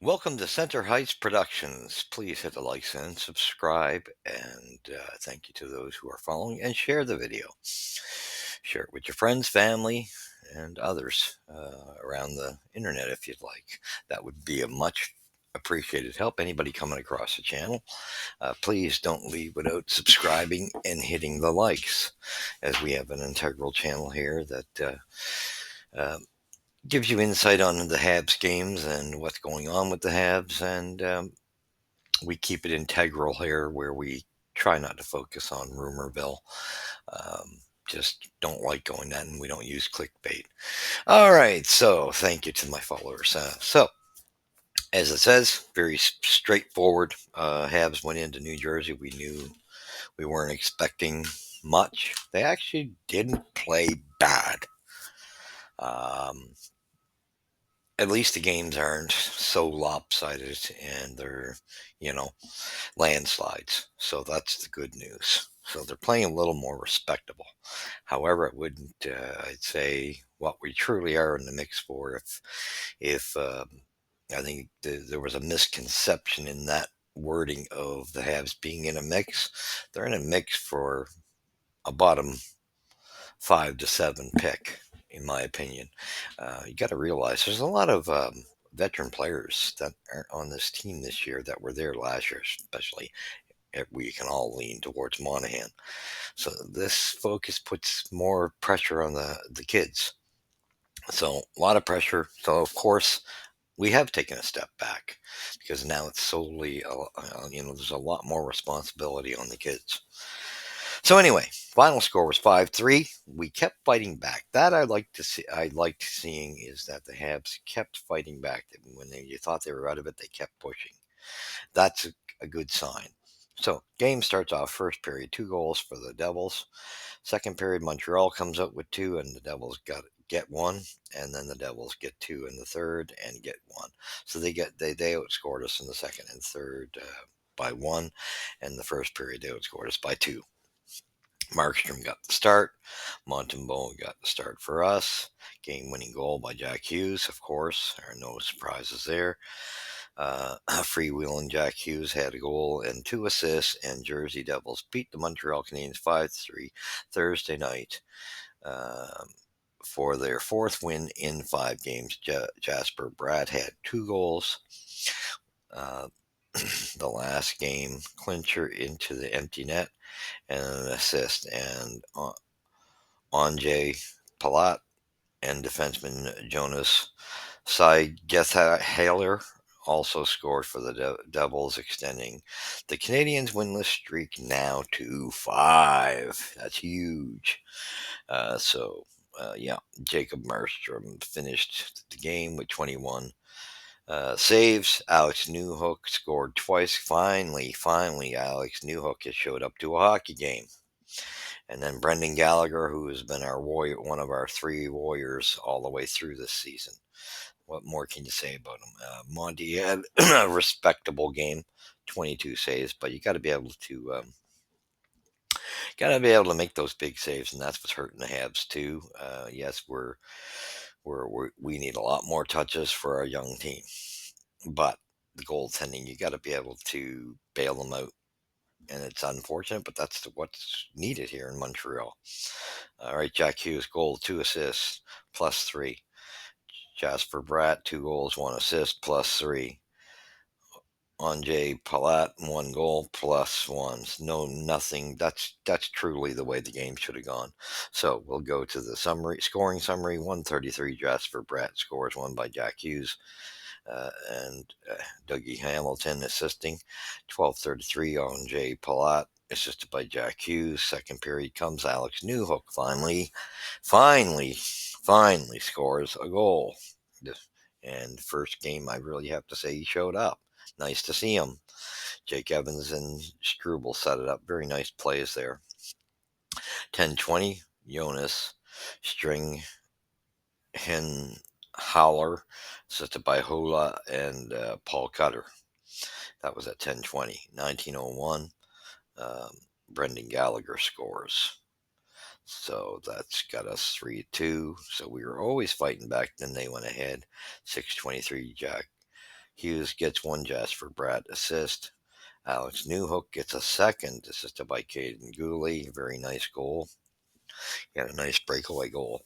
Welcome to Center Heights Productions. Please hit the likes and subscribe. And thank you to those who are following and share the video. Share it with your friends, family, and others around the internet if you'd like. That would be a much appreciated help. Anybody coming across the channel, please don't leave without subscribing and hitting the likes, as we have an integral channel here that uh, gives you insight on the Habs games and what's going on with the Habs. And we keep it integral here where we try not to focus on rumorville. Um, just don't like going that, and we don't use clickbait. All right, so thank you to my followers. So, as it says, very straightforward. Habs went into New Jersey. We knew we weren't expecting much. They actually didn't play bad. Um, at least the games aren't so lopsided and they're, you know, landslides. So that's the good news. So they're playing a little more respectable. However, it wouldn't, I'd say, what we truly are in the mix for if I think there was a misconception in that wording of the Habs being in a mix. They're in a mix for a bottom 5 to 7 pick, in my opinion. You got to realize there's a lot of veteran players that aren't on this team this year that were there last year, especially. We can all lean towards Monahan. So this focus puts more pressure on the kids. So a lot of pressure. So of course we have taken a step back because now it's solely, there's a lot more responsibility on the kids. So anyway, final score was 5-3. We kept fighting back. That I like to see. I liked seeing is that the Habs kept fighting back. When you thought they were out of it, they kept pushing. That's a good sign. So game starts off first period, 2 goals for the Devils. Second period, Montreal comes up with two, and the Devils get one, and then the Devils get two in the third and get one. So they outscored us in the second and third by one, and the first period they outscored us by two. Markstrom got the start. Montembeault got the start for us. Game-winning goal by Jack Hughes, of course. There are no surprises there. Freewheeling Jack Hughes had a goal and 2 assists, and Jersey Devils beat the Montreal Canadiens 5-3 Thursday night for their fourth win in 5 games. Jasper Bratt had 2 goals. Uh, the last game clincher into the empty net and an assist. And Anjay Palat and defenseman Jonas Seigethaler also scored for the Devils, extending the Canadiens' winless streak now to 5. That's huge. Yeah, Jacob Markstrom finished the game with 21 saves. Alex Newhook scored twice. Finally, Alex Newhook has showed up to a hockey game. And then Brendan Gallagher, who has been our warrior, one of our 3 warriors all the way through this season. What more can you say about him? Monty had a respectable game, 22 saves, but you got to be able to make those big saves, and that's what's hurting the Habs too. Yes, we need a lot more touches for our young team, but the goaltending, you got to be able to bail them out. And it's unfortunate, but that's what's needed here in Montreal. All right, Jack Hughes, goal, 2 assists, +3. Jasper Bratt, 2 goals, 1 assist, +3. Anjay Palat, 1 goal, +1. No, nothing. That's truly the way the game should have gone. So we'll go to the scoring summary. 133. Jasper Bratt scores, one by Jack Hughes. And Dougie Hamilton assisting. 12:33 on Jay Palat, assisted by Jack Hughes. Second period comes. Alex Newhook finally scores a goal. And first game, I really have to say he showed up. Nice to see him. Jake Evans and Struble set it up. Very nice plays there. 10:20, Jonas Stringhenhauer, assisted by Hola and Paul Cutter. That was at 10:20. 19:01, Brendan Gallagher scores. So that's got us 3-2. So we were always fighting back. Then they went ahead. 6:23, Jack Hughes gets one Jasper Bratt assist. Alex Newhook gets a second, assisted by Caden Gooley. Very nice goal. He had a nice breakaway goal.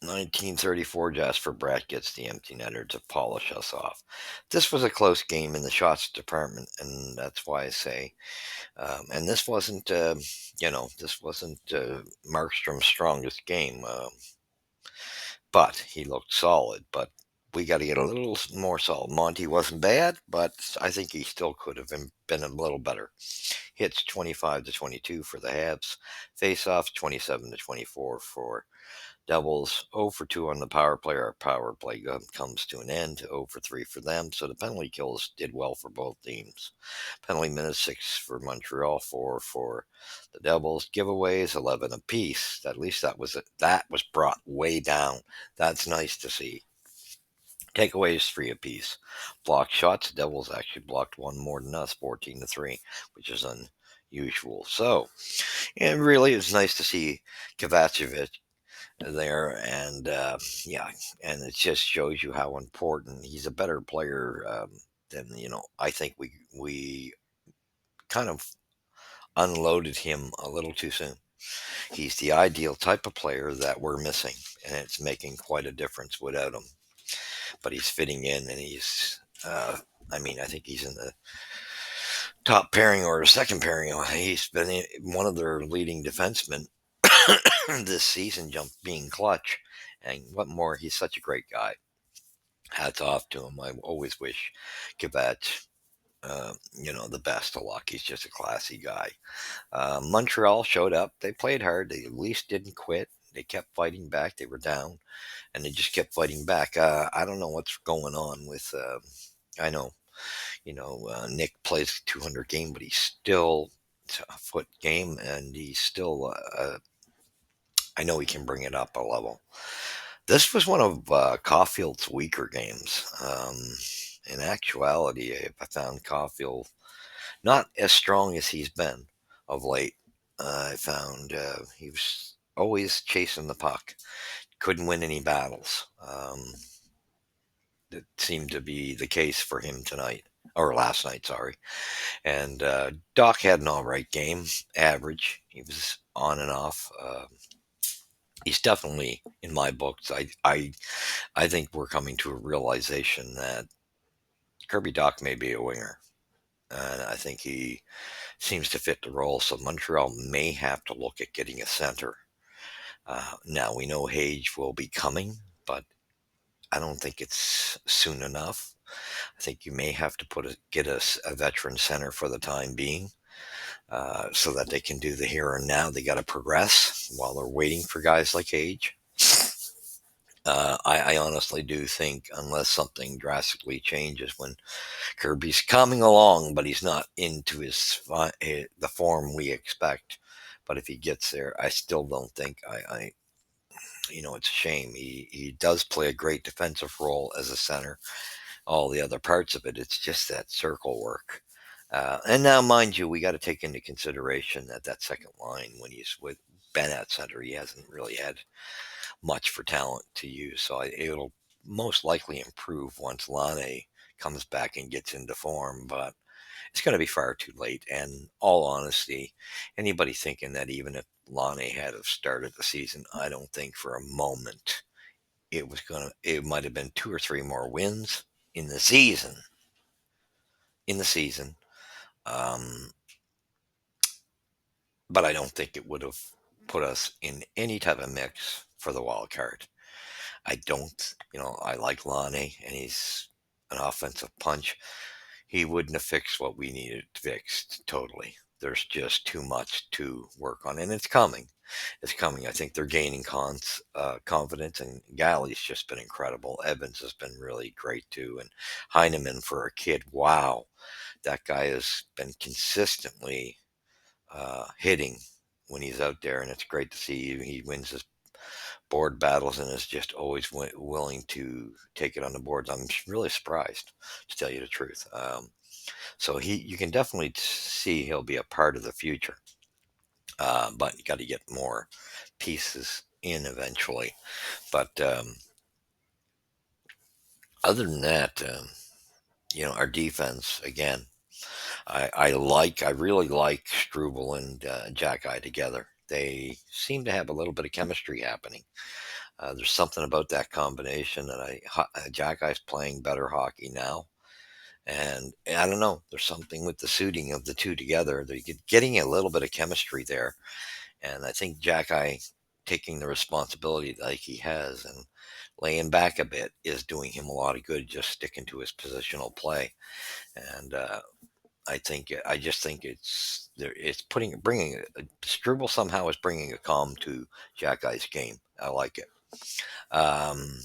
1934, Jasper Bratt gets the empty netter to polish us off. This was a close game in the shots department, and that's why I say, and this wasn't, this wasn't Markstrom's strongest game, but he looked solid. But we got to get a little more solid. Monty wasn't bad, but I think he still could have been a little better. Hits 25-22 for the Habs. Face-offs 27-24 for Devils. 0 for 2 on the power play. Our power play comes to an end. 0 for 3 for them. So the penalty kills did well for both teams. Penalty minutes 6 for Montreal, 4 for the Devils. Giveaways 11 apiece. At least that was it. That was brought way down. That's nice to see. Takeaways 3 apiece. Blocked shots. The Devils actually blocked one more than us, 14-3, which is unusual. So, and really, it's nice to see Kovacevic there, and and it just shows you how important he's a better player than I think we kind of unloaded him a little too soon. He's the ideal type of player that we're missing, and it's making quite a difference without him. But he's fitting in, and I think he's in the top pairing or second pairing. He's been one of their leading defensemen this season, being clutch. And what more, he's such a great guy. Hats off to him. I always wish Quebec, the best of luck. He's just a classy guy. Montreal showed up. They played hard. They at least didn't quit. They kept fighting back. They were down, and they just kept fighting back. I don't know what's going on with. I know, Nick plays 200 game, but he's still a foot game, and he's still. I know he can bring it up a level. This was one of Caulfield's weaker games. In actuality, I found Caulfield not as strong as he's been of late. I found he was always chasing the puck, couldn't win any battles. It seemed to be the case for him tonight, or last night, sorry. And Doc had an all right game, average. He was on and off. He's definitely in my books. I think we're coming to a realization that Kirby Doc may be a winger, and I think he seems to fit the role. So Montreal may have to look at getting a center. Now we know Hage will be coming, but I don't think it's soon enough. I think you may have to get a veteran center for the time being, so that they can do the here and now. They got to progress while they're waiting for guys like Hage. I honestly do think, unless something drastically changes, when Kirby's coming along, but he's not into the form we expect. But if he gets there, I still don't think it's a shame. He does play a great defensive role as a center. All the other parts of it, it's just that circle work. And now, mind you, we got to take into consideration that second line, when he's with Ben at center, he hasn't really had much for talent to use. So it'll most likely improve once Lane comes back and gets into form, but it's going to be far too late. And all honesty, anybody thinking that even if Lane had have started the season, I don't think for a moment it might have been 2 or 3 more wins in the season. In the season. Um, but I don't think it would have put us in any type of mix for the wild card. I don't, I like Lonnie, and he's an offensive punch. He wouldn't have fixed what we needed fixed totally. There's just too much to work on, and it's coming. It's coming. I think they're gaining confidence, and Galley's just been incredible. Evans has been really great too, and Heineman, for a kid, wow, that guy has been consistently hitting when he's out there, and it's great to see. He wins his board battles and is just always willing to take it on the boards. I'm really surprised, to tell you the truth. So you can definitely see he'll be a part of the future, but you got to get more pieces in eventually. But Other than that, our defense again. I really like Struble and Jack Eye together. They seem to have a little bit of chemistry happening. There's something about that combination that Jack Eye's playing better hockey now. And I don't know. There's something with the suiting of the two together. They're getting a little bit of chemistry there. And I think Jack Eye taking the responsibility like he has and laying back a bit is doing him a lot of good, just sticking to his positional play. And I just think it's bringing Struble somehow is bringing a calm to Jack Eye's game. I like it. Um,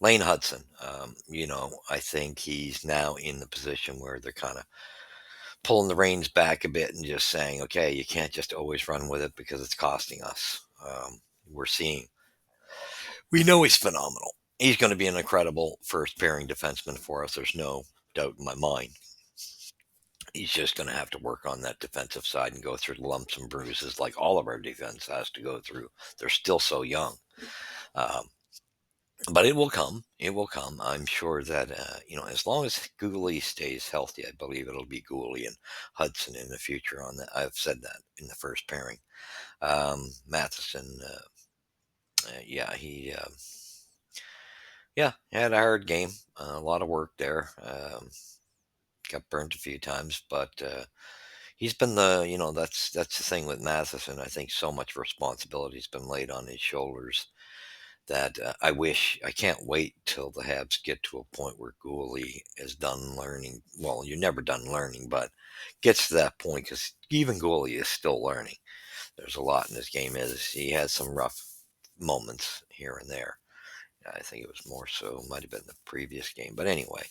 Lane Hudson, I think he's now in the position where they're kind of pulling the reins back a bit and just saying, okay, you can't just always run with it because it's costing us. We're seeing, we know he's phenomenal. He's going to be an incredible first pairing defenseman for us. There's no doubt in my mind. He's just going to have to work on that defensive side and go through the lumps and bruises like all of our defense has to go through. They're still so young. Um, but it will come. It will come. I'm sure that, as long as Gooley stays healthy, I believe it'll be Gooley and Hudson in the future on that. I've said that in the first pairing. Matheson, yeah, yeah, had a hard game. A lot of work there. Got burnt a few times, but he's been that's the thing with Matheson. I think so much responsibility's been laid on his shoulders that I can't wait till the Habs get to a point where Gooley is done learning. Well, you're never done learning, but gets to that point because even Gooley is still learning. There's a lot in his game. Is he has some rough moments here and there. I think it was more so might have been the previous game, but anyway,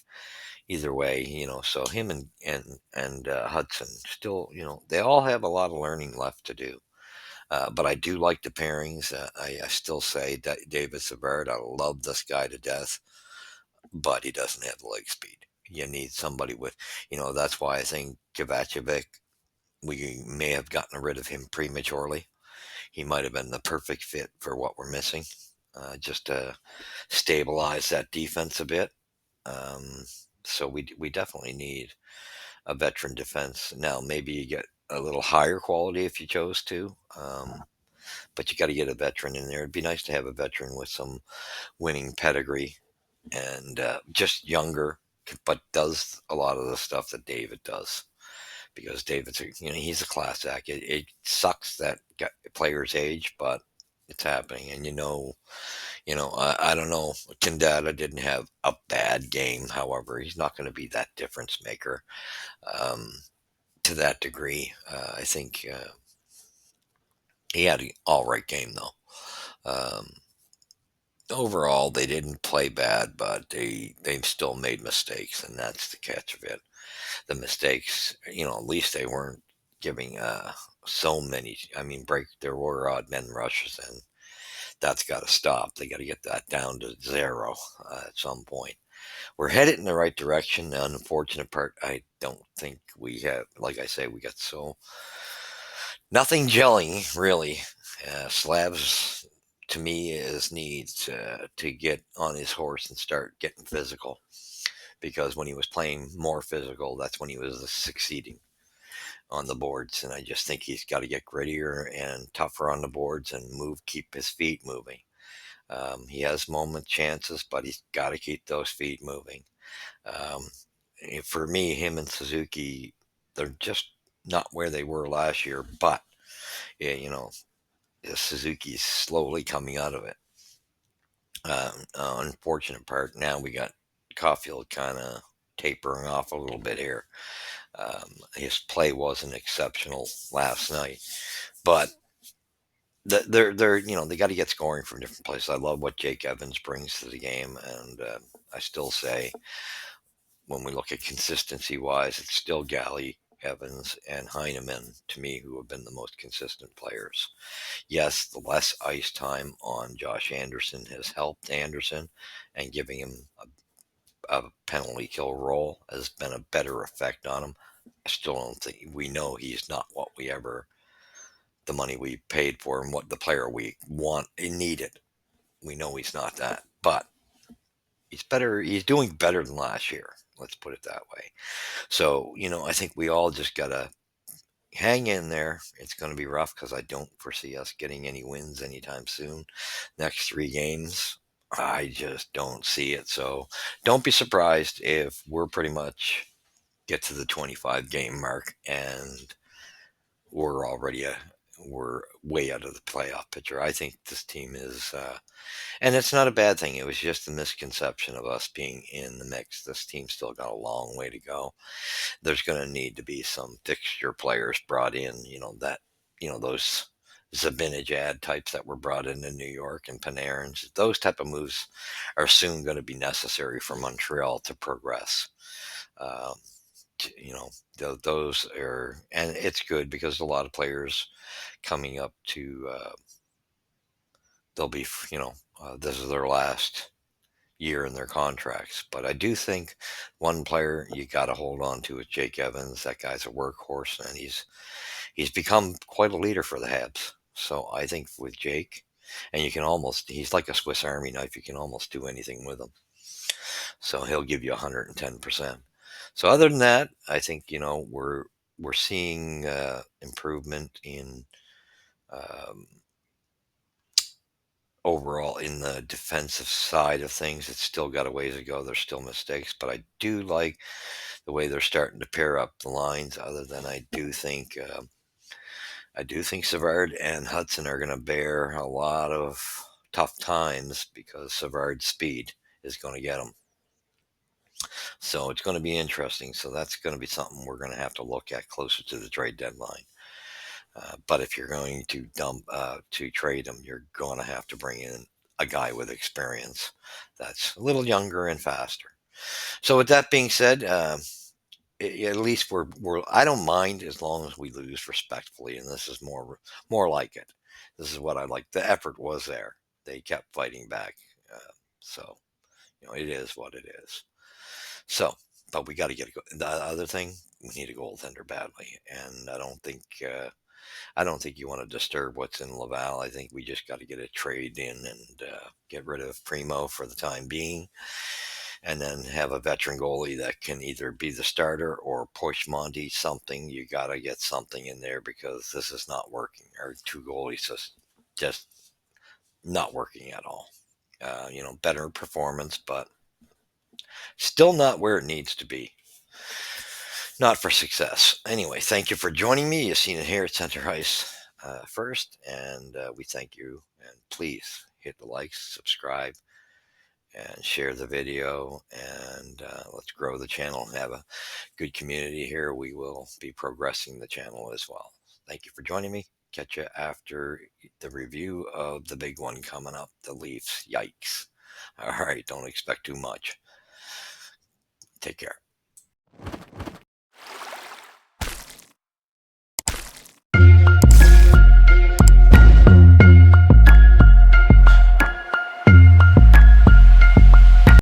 either way, so him and Hudson still, they all have a lot of learning left to do. But I do like the pairings. I still say that David Savard, I love this guy to death, but he doesn't have the leg speed. You need somebody with, that's why I think Kovacevic, we may have gotten rid of him prematurely. He might have been the perfect fit for what we're missing, just to stabilize that defense a bit. Um, so we definitely need a veteran defense. Now, maybe you get a little higher quality if you chose to. But you got to get a veteran in there. It'd be nice to have a veteran with some winning pedigree and just younger, but does a lot of the stuff that David does. Because he's a class act. It sucks that players age, but it's happening. And I don't know. Kendada didn't have a bad game. However, he's not going to be that difference maker um, to that degree. I think he had an all right game though. Um, Overall, they didn't play bad, but they've still made mistakes, and that's the catch of it. The mistakes, at least they weren't giving so many. I mean, there were odd men rushes, and that's got to stop. They got to get that down to zero at some point. We're headed in the right direction. The unfortunate part, I don't think we have. Like I say, we got so nothing gelling really. Slabs to me is needs to get on his horse and start getting physical because when he was playing more physical, that's when he was succeeding on the boards. And I just think he's got to get grittier and tougher on the boards and keep his feet moving. He has moment chances, but he's got to keep those feet moving. Um, for me, him and Suzuki, they're just not where they were last year, but yeah, Suzuki's slowly coming out of it. Unfortunate part now we got Caulfield kind of tapering off a little bit here. His play wasn't exceptional last night, but they're they got to get scoring from different places. I love what Jake Evans brings to the game, and I still say when we look at consistency wise, it's still Galley, Evans, and Heineman to me who have been the most consistent players. Yes, the less ice time on Josh Anderson has helped Anderson, and giving him a penalty kill role has been a better effect on him. I still don't think we know he's not what we ever the money we paid for him, what the player we want and needed. We know he's not that, but He's better. He's doing better than last year. Let's put it that way. So, I think we all just gotta hang in there. It's going to be rough because I don't foresee us getting any wins anytime soon. Next 3 games, I just don't see it. So don't be surprised if we're pretty much get to the 25 game mark and we're already we're way out of the playoff picture. I think this team is, and it's not a bad thing. It was just a misconception of us being in the mix. This team's still got a long way to go. There's going to need to be some fixture players brought in, those Zabinajad types that were brought into New York and Panarin's. Those type of moves are soon going to be necessary for Montreal to progress. Um, those are, and it's good because a lot of players coming up to, they'll be, this is their last year in their contracts. But I do think one player you got to hold on to is Jake Evans. That guy's a workhorse, and he's become quite a leader for the Habs. So I think with Jake, and he's like a Swiss Army knife. You can almost do anything with him. So he'll give you 110%. So other than that, I think we're seeing improvement in. Um, Overall in the defensive side of things. It's still got a ways to go. There's still mistakes, but I do like the way they're starting to pair up the lines. Other than I do think Savard and Hudson are going to bear a lot of tough times because Savard's speed is going to get them. So it's going to be interesting. So that's going to be something we're going to have to look at closer to the trade deadline. But if you're going to trade them, you're going to have to bring in a guy with experience that's a little younger and faster. So with that being said, at least we're I don't mind as long as we lose respectfully, and this is more like it. This is what I like. The effort was there. They kept fighting back. So it is what it is. So, but we got to get the other thing. We need a goaltender badly, and I don't think you want to disturb what's in Laval. I think we just got to get a trade in and get rid of Primo for the time being, and then have a veteran goalie that can either be the starter or push Monty something. You got to get something in there because this is not working. Our two goalies just not working at all. Better performance, but still not where it needs to be. Not for success. Anyway, thank you for joining me. You've seen it here at Center Ice first, and we thank you. And please hit the likes, subscribe, and share the video. And let's grow the channel and have a good community here. We will be progressing the channel as well. Thank you for joining me. Catch you after the review of the big one coming up, the Leafs. Yikes. All right, don't expect too much. Take care.